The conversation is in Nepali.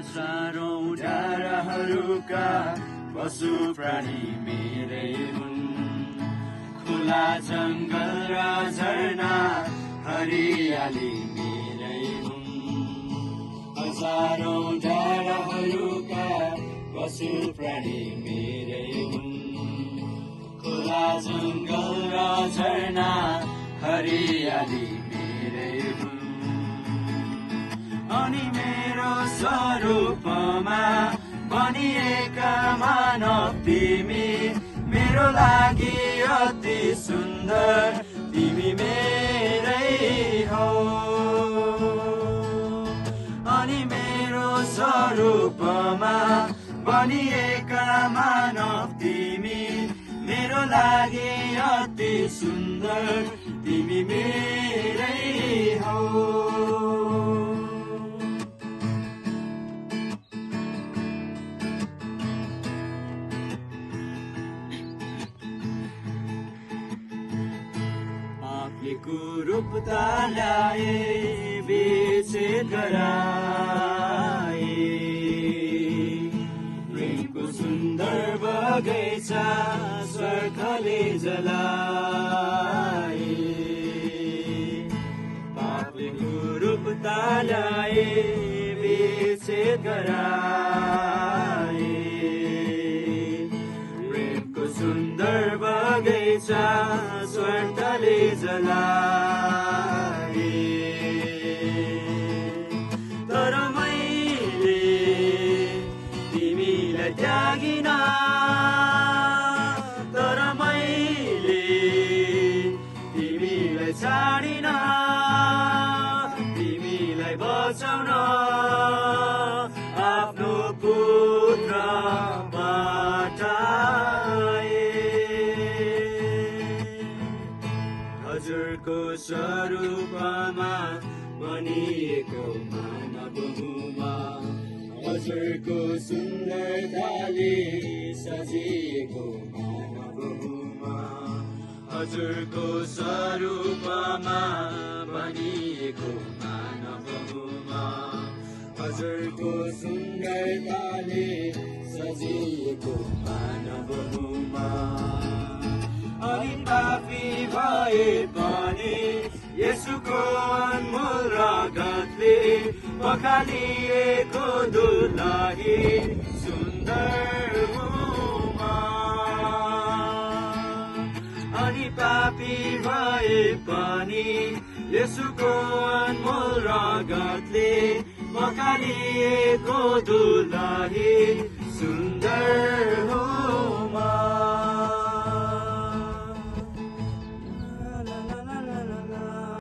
हजारौं डाँडाहरूका पशु प्राणी मेरै हुन्। खुला जङ्गल र झरना हरियाली मेरै हुन्। हजारौं डाँडाहरूका पशु प्राणी मेरै हुन्। खुला जङ्गल र झरना हरियाली मेरै हुन्। अनि मेरो स्वरूपमा बनिएका मानव तिमी मेरो लागि अति सुन्दर तिमी मेरै हौ। अनि मेरो स्वरूपमा बनिएका मानव तिमी मेरो लागि अति सुन्दर तिमी मेरै हौ। कुरूपता ल्याए विच्छेद गराए प्रेमको सुन्दर बगैँचा स्वार्थले जलाए। पापले कुरूपता ल्याए विच्छेद गराए प्रेमको सुन्दर बगैँचा स्वार्थले जलाए। तर मैले तिमीलाई त्यागिन, तर मैले तिमीलाई छाडिन, तिमीलाई बचाउन आफ्नो पुत्र हजुरको स्वरूपमा बनिएको मानव हुँमा हजुरको सुन्दरताले सजिएको मानव हुँमा हजुरको स्वरूपमा बनिएको मानव हुँमा हजुरको सुन्दरताले सजिएको मानव हुँमा। अनि पापी भए पनि येशूको अनमोल रगतले पखालिएको दुलही सुन्दर हुँमा। अनि पापी भए पनि येशूको अनमोल रगतले पखालिएको दुलही सुन्दर